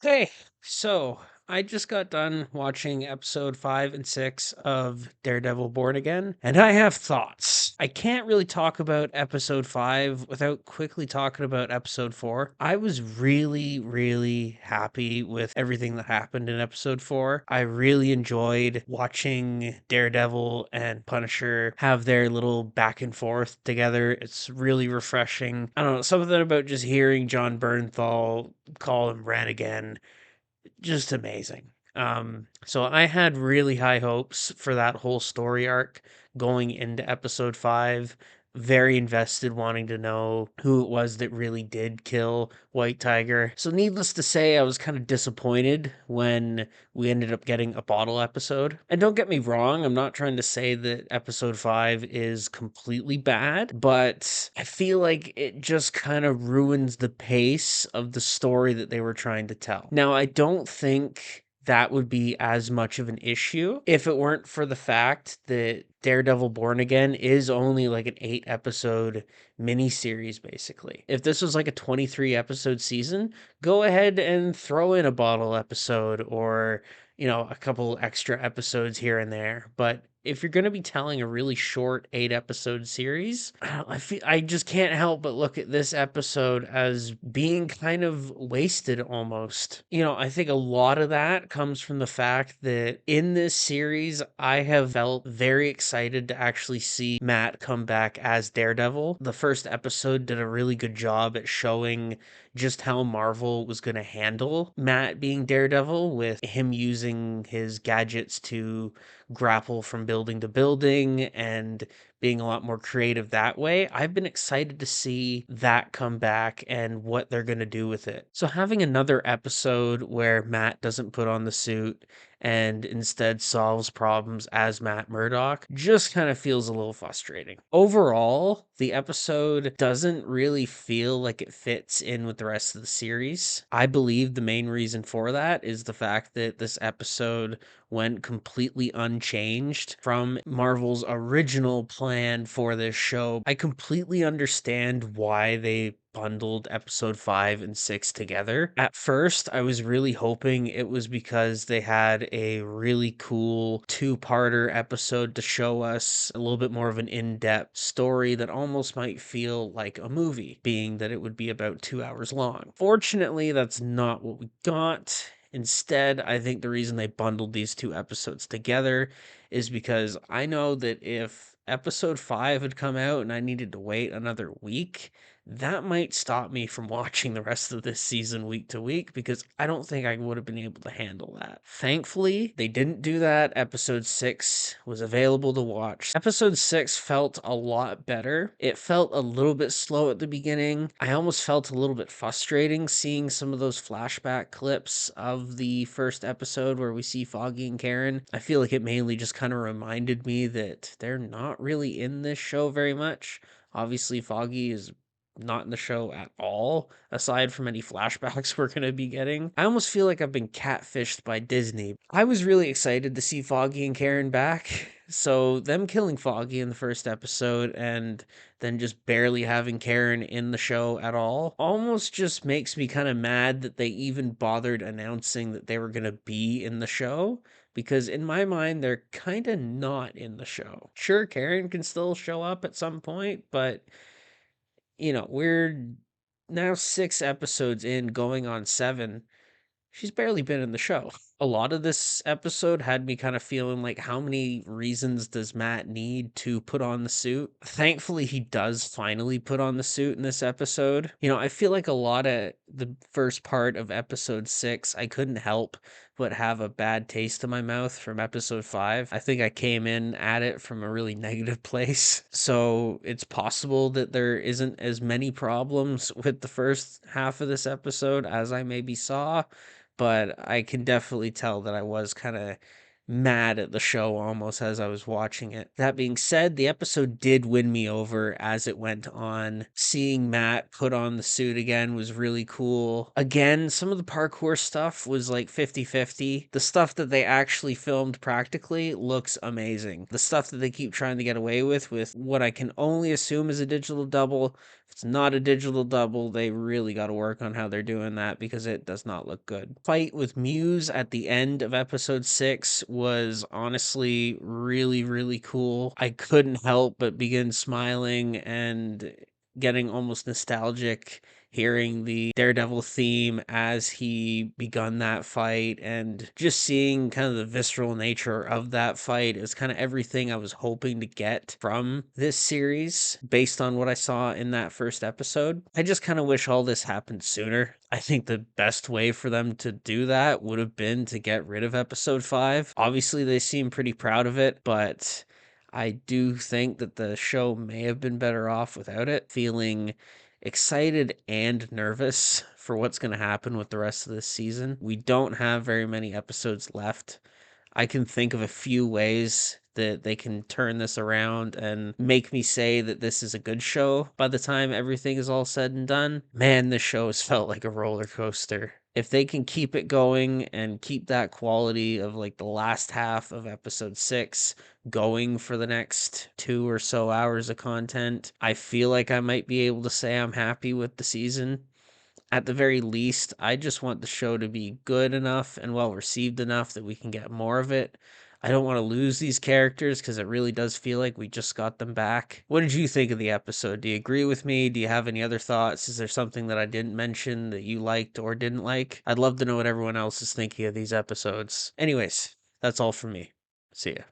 Hey, so I just got done watching episode 5 and 6 of Daredevil Born Again, and I have thoughts. I can't really talk about episode 5 without quickly talking about episode 4. I was really, really happy with everything that happened in episode 4. I really enjoyed watching Daredevil and Punisher have their little back and forth together. It's really refreshing. I don't know, something about just hearing John Bernthal call him Ran again, just amazing. So I had really high hopes for that whole story arc going into episode 5. Very invested, wanting to know who it was that really did kill White Tiger. So, needless to say, I was kind of disappointed when we ended up getting a bottle episode. And don't get me wrong, I'm not trying to say that episode 5 is completely bad, but I feel like it just kind of ruins the pace of the story that they were trying to tell. Now, I don't think that would be as much of an issue if it weren't for the fact that Daredevil Born Again is only like an 8 episode miniseries, basically. If this was like a 23 episode season, go ahead and throw in a bottle episode or, a couple extra episodes here and there. But if you're going to be telling a really short 8 episode series, I just can't help but look at this episode as being kind of wasted almost. I think a lot of that comes from the fact that in this series, I have felt very excited to actually see Matt come back as Daredevil. The first episode did a really good job at showing just how Marvel was going to handle Matt being Daredevil, with him using his gadgets to grapple from building to building and being a lot more creative that way. I've been excited to see that come back and what they're going to do with it. So, having another episode where Matt doesn't put on the suit and instead solves problems as Matt Murdock just kind of feels a little frustrating. Overall, the episode doesn't really feel like it fits in with the rest of the series. I believe the main reason for that is the fact that this episode went completely unchanged from Marvel's original plan for this show. I completely understand why they bundled episode 5 and 6 together. At first, I was really hoping it was because they had a really cool two-parter episode to show us a little bit more of an in-depth story that almost might feel like a movie, being that it would be about 2 hours long. Fortunately, that's not what we got. Instead, I think the reason they bundled these 2 episodes together is because I know that if episode 5 had come out and I needed to wait another week, that might stop me from watching the rest of this season week to week, because I don't think I would have been able to handle that. Thankfully, they didn't do that. Episode 6 was available to watch. Episode 6 felt a lot better. It felt a little bit slow at the beginning. I almost felt a little bit frustrating seeing some of those flashback clips of the first episode where we see Foggy and Karen. I feel like it mainly just kind of reminded me that they're not really in this show very much. Obviously, Foggy is not in the show at all, aside from any flashbacks we're going to be getting. I almost feel like I've been catfished by Disney. I was really excited to see Foggy and Karen back. So, them killing Foggy in the first episode and then just barely having Karen in the show at all almost just makes me kind of mad that they even bothered announcing that they were going to be in the show, because in my mind, they're kind of not in the show. Sure, Karen can still show up at some point, but we're now 6 episodes in, going on 7. She's barely been in the show. A lot of this episode had me kind of feeling like, how many reasons does Matt need to put on the suit? Thankfully, he does finally put on the suit in this episode. I feel like a lot of the first part of episode 6, I couldn't help but have a bad taste in my mouth from episode 5. I think I came in at it from a really negative place. So it's possible that there isn't as many problems with the first half of this episode as I maybe saw, but I can definitely tell that I was kind of mad at the show almost as I was watching it. That being said, the episode did win me over as it went on. Seeing Matt put on the suit again was really cool. Again, some of the parkour stuff was like 50-50. The stuff that they actually filmed practically looks amazing. The stuff that they keep trying to get away with what I can only assume is a digital double, If it's not a digital double, they really got to work on how they're doing that because it does not look good. Fight with Muse at the end of episode 6 was honestly really, really cool. I couldn't help but begin smiling and getting almost nostalgic hearing the Daredevil theme as he begun that fight, and just seeing kind of the visceral nature of that fight is kind of everything I was hoping to get from this series based on what I saw in that first episode. I just kind of wish all this happened sooner. I think the best way for them to do that would have been to get rid of episode 5. Obviously, they seem pretty proud of it, but I do think that the show may have been better off without it. Feeling excited and nervous for what's going to happen with the rest of this season. We don't have very many episodes left. I can think of a few ways that they can turn this around and make me say that this is a good show by the time everything is all said and done. Man, this show has felt like a roller coaster. If they can keep it going and keep that quality of like the last half of episode 6 going for the next 2 or so hours of content, I feel like I might be able to say I'm happy with the season. At the very least, I just want the show to be good enough and well received enough that we can get more of it. I don't want to lose these characters because it really does feel like we just got them back. What did you think of the episode? Do you agree with me? Do you have any other thoughts? Is there something that I didn't mention that you liked or didn't like? I'd love to know what everyone else is thinking of these episodes. Anyways, that's all from me. See ya.